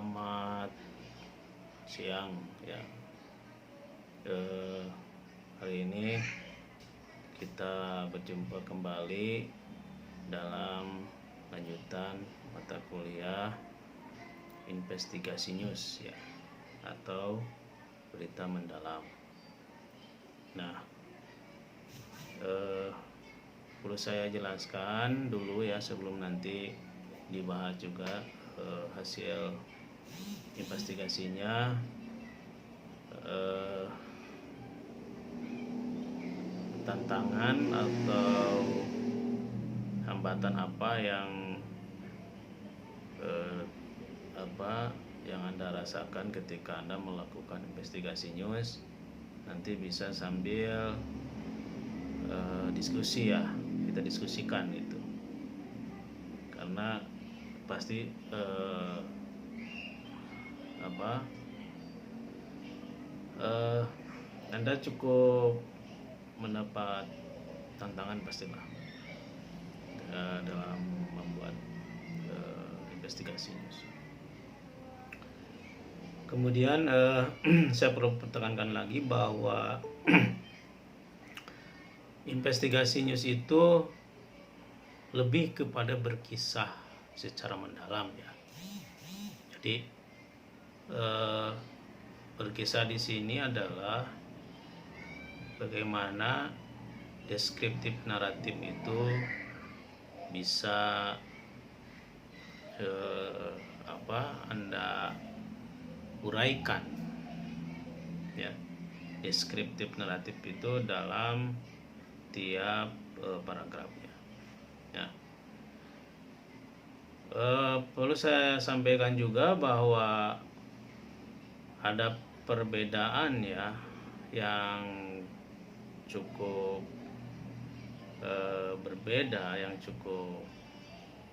Selamat siang ya. Hari ini kita berjumpa kembali dalam lanjutan mata kuliah investigasi news ya, atau berita mendalam. Nah, perlu saya jelaskan dulu ya sebelum nanti dibahas juga hasil investigasinya. Tantangan atau hambatan apa yang Anda rasakan ketika Anda melakukan investigasi news. Nanti bisa sambil diskusi ya, kita diskusikan itu, karena pasti Anda cukup mendapat tantangan pastilah dalam membuat investigasi news. Kemudian saya perlu tekankan lagi bahwa investigasi news itu lebih kepada berkisah secara mendalam ya. Jadi berkisah di sini adalah bagaimana deskriptif naratif itu bisa Anda uraikan ya. Deskriptif naratif itu dalam tiap paragrafnya ya. Perlu saya sampaikan juga bahwa ada perbedaan ya yang cukup berbeda, yang cukup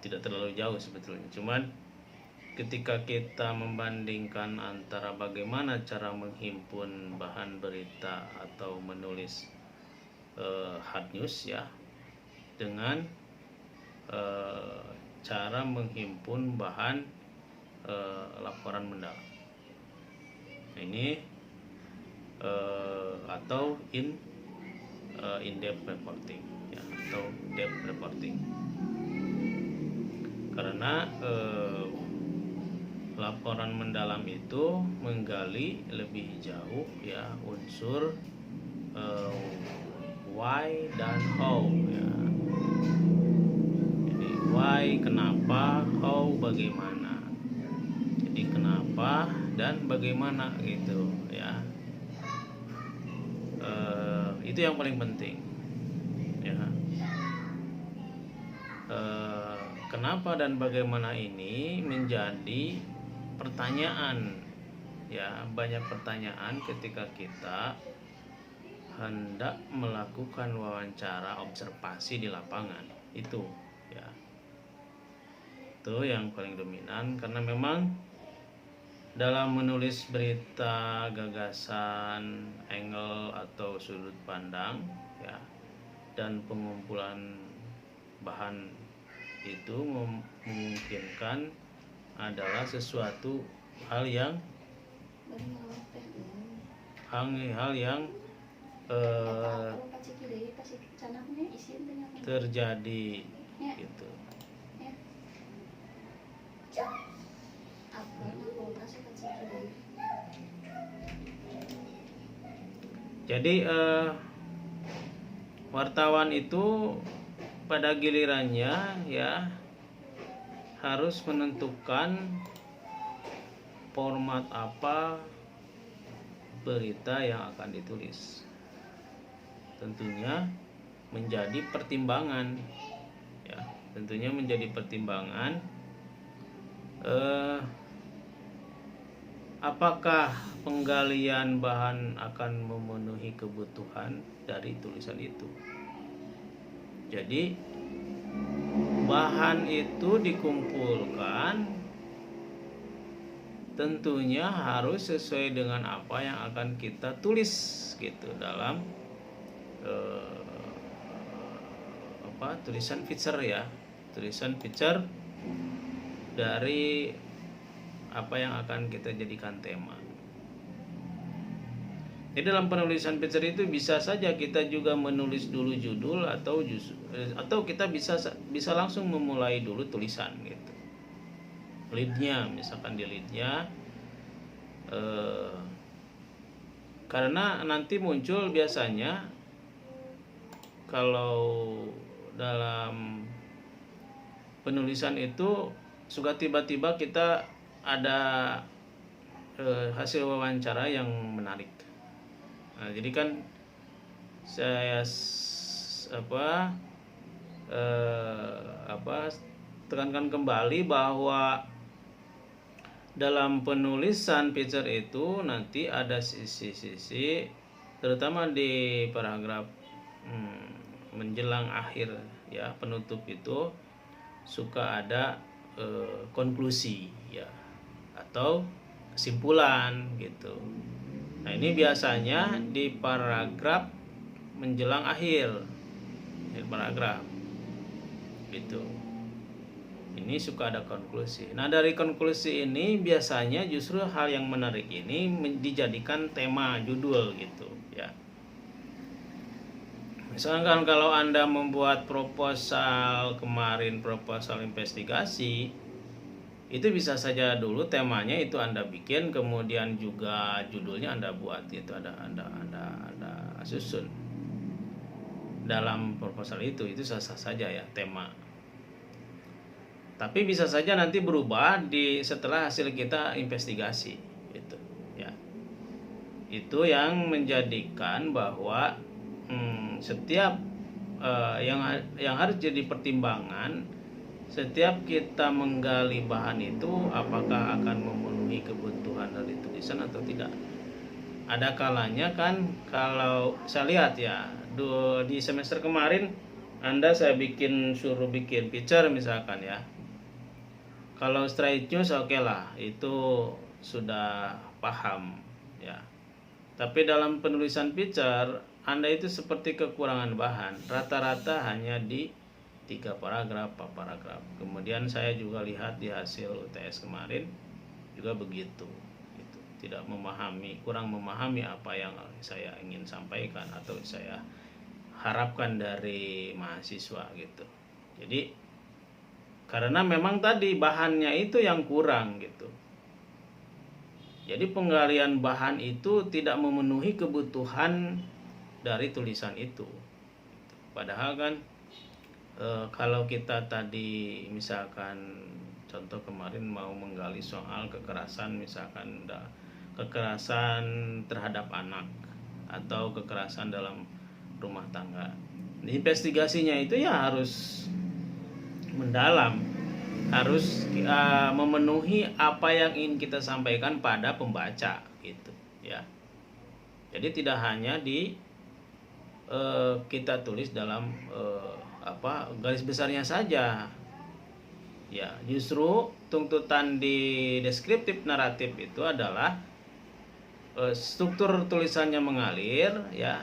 tidak terlalu jauh sebetulnya. Cuman ketika kita membandingkan antara bagaimana cara menghimpun bahan berita atau menulis hard news ya, dengan cara menghimpun bahan laporan mendalam. Ini atau in-depth reporting ya, atau depth reporting. Karena laporan mendalam itu menggali lebih jauh ya unsur why dan how ya. Jadi why kenapa, how bagaimana. Jadi kenapa dan bagaimana gitu ya. Itu yang paling penting ya. Kenapa dan bagaimana ini menjadi pertanyaan ya, banyak pertanyaan ketika kita hendak melakukan wawancara observasi di lapangan itu ya. Itu yang paling dominan, karena memang dalam menulis berita, gagasan, angle atau sudut pandang ya, dan pengumpulan bahan itu memungkinkan adalah sesuatu hal yang terjadi gitu. Jadi wartawan itu pada gilirannya ya harus menentukan format apa berita yang akan ditulis. Tentunya menjadi pertimbangan ya, tentunya menjadi pertimbangan apakah penggalian bahan akan memenuhi kebutuhan dari tulisan itu. Jadi bahan itu dikumpulkan tentunya harus sesuai dengan apa yang akan kita tulis gitu dalam tulisan feature ya, tulisan feature dari apa yang akan kita jadikan tema. Jadi dalam penulisan feature itu bisa saja kita juga menulis dulu judul atau kita bisa langsung memulai dulu tulisan gitu. Leadnya, misalkan di leadnya, karena nanti muncul biasanya kalau dalam penulisan itu suka tiba-tiba kita ada hasil wawancara yang menarik. Nah, jadi kan saya tekankan kembali bahwa dalam penulisan feature itu nanti ada sisi-sisi, terutama di paragraf menjelang akhir ya, penutup itu suka ada konklusi ya atau kesimpulan gitu. Nah, ini biasanya di paragraf menjelang akhir paragraf gitu. Ini suka ada konklusi. Nah, dari konklusi ini biasanya justru hal yang menarik ini dijadikan tema judul gitu ya. Misalkan kalau Anda membuat proposal kemarin, proposal investigasi, itu bisa saja dulu temanya itu Anda bikin, kemudian juga judulnya Anda buat, itu Anda susun dalam proposal itu sah-sah saja ya tema. Tapi bisa saja nanti berubah setelah hasil kita investigasi itu ya. Itu yang menjadikan bahwa setiap yang harus jadi pertimbangan setiap kita menggali bahan itu apakah akan memenuhi kebutuhan dari tulisan atau tidak. Ada kalanya kan kalau saya lihat ya di semester kemarin saya suruh bikin feature misalkan ya. Kalau straight news oke lah, itu sudah paham ya. Tapi dalam penulisan feature Anda itu seperti kekurangan bahan, rata-rata hanya di 3 paragraf, 4 paragraf. Kemudian saya juga lihat di hasil UTS kemarin juga begitu gitu. Kurang memahami apa yang saya ingin sampaikan atau saya harapkan dari mahasiswa gitu. Jadi karena memang tadi bahannya itu yang kurang gitu. Jadi penggalian bahan itu tidak memenuhi kebutuhan dari tulisan itu. Padahal kan kalau kita tadi misalkan contoh kemarin mau menggali soal kekerasan, misalkan kekerasan terhadap anak atau kekerasan dalam rumah tangga, investigasinya itu ya harus mendalam, harus memenuhi apa yang ingin kita sampaikan pada pembaca gitu ya. Jadi tidak hanya kita tulis dalam garis besarnya saja ya. Justru tuntutan di deskriptif naratif itu adalah struktur tulisannya mengalir ya,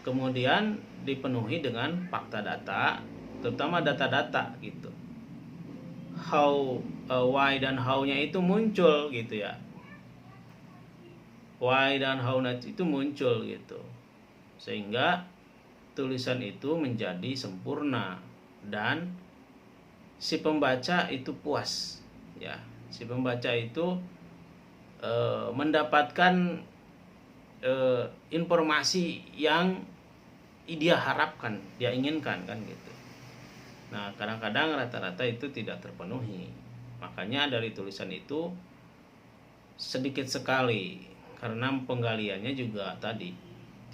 kemudian dipenuhi dengan fakta data, terutama data-data gitu. Why dan how-nya itu muncul gitu ya. Why dan how-nya itu muncul gitu, sehingga tulisan itu menjadi sempurna dan si pembaca itu puas ya. Si pembaca itu mendapatkan informasi yang dia harapkan, dia inginkan kan gitu. Nah, kadang-kadang rata-rata itu tidak terpenuhi. Makanya dari tulisan itu sedikit sekali, karena penggaliannya juga tadi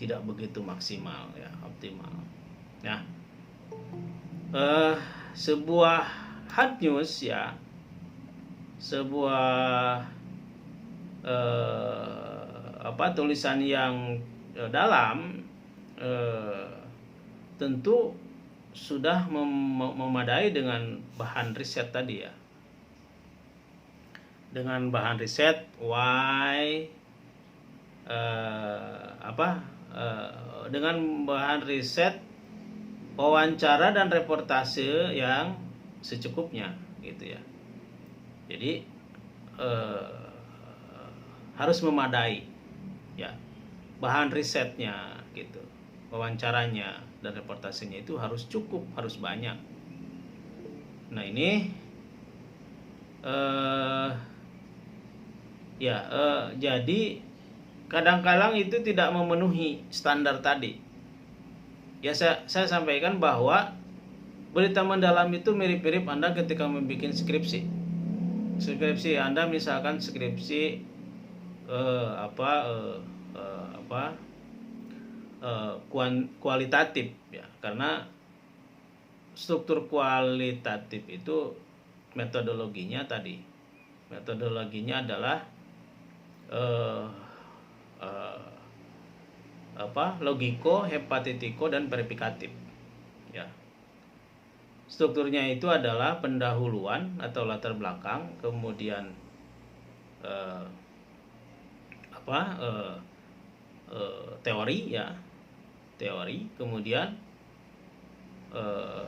tidak begitu maksimal ya, optimal. Nah, sebuah hard news ya, sebuah tulisan yang dalam tentu sudah memadai dengan bahan riset tadi ya. Dengan bahan riset why dengan bahan riset wawancara dan reportase yang secukupnya gitu ya. Jadi harus memadai, ya, bahan risetnya gitu, wawancaranya dan reportasenya itu harus cukup, harus banyak. Nah ini jadi kadang-kadang itu tidak memenuhi standar tadi. Ya saya sampaikan bahwa berita mendalam itu mirip-mirip Anda ketika membuat skripsi. Skripsi Anda misalkan skripsi kualitatif, ya, karena struktur kualitatif itu metodologinya adalah logiko, hepatitiko, dan verifikatif, ya. Strukturnya itu adalah pendahuluan atau latar belakang, kemudian teori, ya, teori, kemudian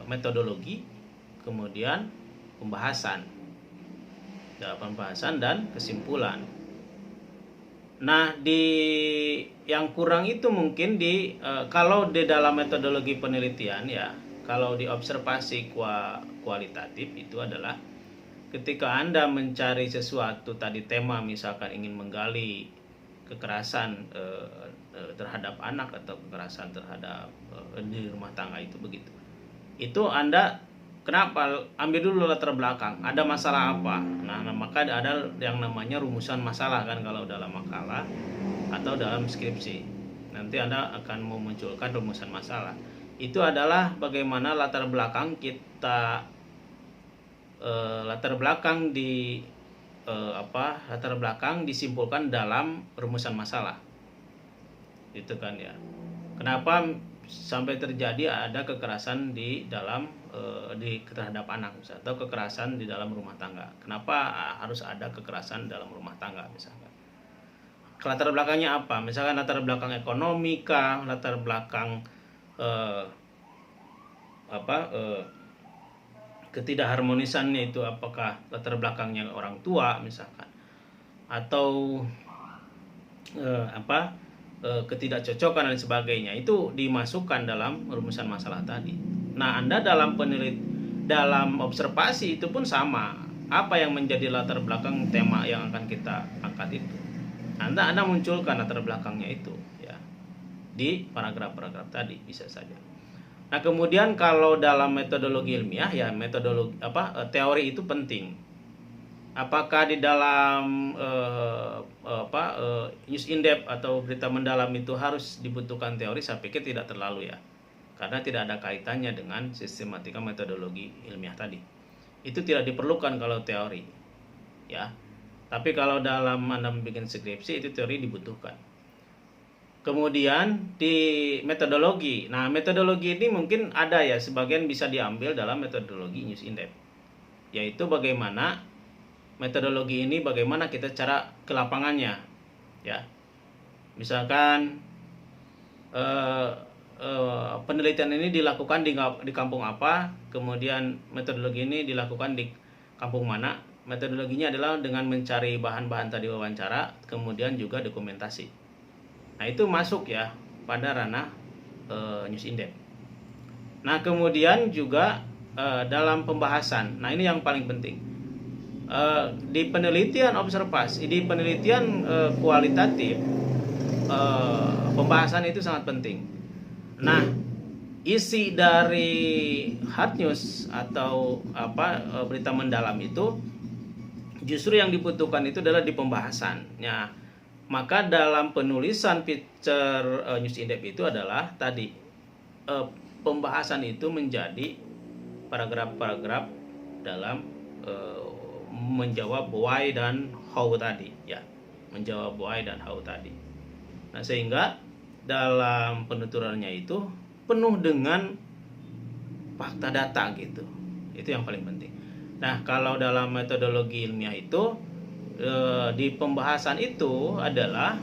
metodologi, kemudian pembahasan dan kesimpulan. Nah, yang kurang itu mungkin kalau di dalam metodologi penelitian, ya, kalau di observasi kualitatif itu adalah ketika Anda mencari sesuatu tadi, tema misalkan ingin menggali kekerasan terhadap anak atau kekerasan terhadap di rumah tangga, itu begitu. Itu Anda kenapa ambil dulu latar belakang, ada masalah apa. Nah, maka ada yang namanya rumusan masalah kan kalau dalam makalah atau dalam skripsi. Nanti Anda akan memunculkan rumusan masalah. Itu adalah bagaimana latar belakang kita latar belakang disimpulkan dalam rumusan masalah. Itu kan, ya. Kenapa sampai terjadi ada kekerasan di dalam terhadap anak misalnya, atau kekerasan di dalam rumah tangga. Kenapa harus ada kekerasan dalam rumah tangga misalkan? Latar belakangnya apa? Misalkan latar belakang ekonomi kah, latar belakang ketidakharmonisannya itu apakah latar belakangnya orang tua misalkan, atau ketidakcocokan dan sebagainya, itu dimasukkan dalam rumusan masalah tadi. Nah, Anda dalam observasi itu pun sama. Apa yang menjadi latar belakang tema yang akan kita angkat itu, Anda munculkan latar belakangnya itu, ya, di paragraf-paragraf tadi bisa saja. Nah, kemudian kalau dalam metodologi ilmiah, ya, teori itu penting. Apakah di dalam news in depth atau berita mendalam itu harus dibutuhkan teori? Saya pikir tidak terlalu, ya, karena tidak ada kaitannya dengan sistematika metodologi ilmiah tadi. Itu tidak diperlukan kalau teori, ya. Tapi kalau dalam Anda membuat skripsi, itu teori dibutuhkan. Kemudian di metodologi, nah, metodologi ini mungkin ada, ya, sebagian bisa diambil dalam metodologi news in depth, yaitu bagaimana metodologi ini, bagaimana kita cara ke lapangannya, ya. Misalkan penelitian ini dilakukan di kampung apa, kemudian metodologi ini dilakukan di kampung mana. Metodologinya adalah dengan mencari bahan-bahan tadi, wawancara, kemudian juga dokumentasi. Nah, itu masuk, ya, pada ranah news in depth. Nah, kemudian juga dalam pembahasan. Nah, ini yang paling penting. Di penelitian observasi, di penelitian kualitatif, pembahasan itu sangat penting. Nah, isi dari hard news atau berita mendalam itu justru yang dibutuhkan itu adalah di pembahasannya. Maka dalam penulisan feature news in depth itu adalah tadi pembahasan itu menjadi paragraf-paragraf dalam menjawab why dan how tadi, ya, menjawab why dan how tadi. Nah, sehingga dalam penuturannya itu penuh dengan fakta data gitu. Itu yang paling penting. Nah, kalau dalam metodologi ilmiah itu di pembahasan itu adalah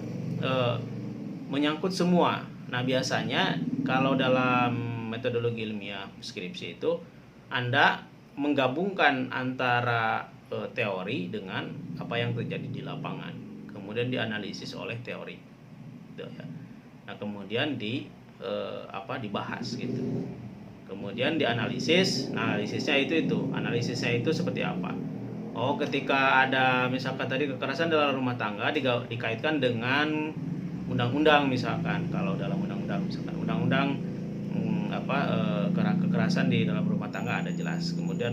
menyangkut semua. Nah, biasanya kalau dalam metodologi ilmiah skripsi itu Anda menggabungkan antara teori dengan apa yang terjadi di lapangan, kemudian dianalisis oleh teori, gitu ya. Nah kemudian dibahas gitu, kemudian dianalisis. Nah analisisnya itu seperti apa? Oh, ketika ada misalkan tadi kekerasan dalam rumah tangga dikaitkan dengan undang-undang, misalkan kalau dalam undang-undang kekerasan di dalam rumah tangga ada jelas. Kemudian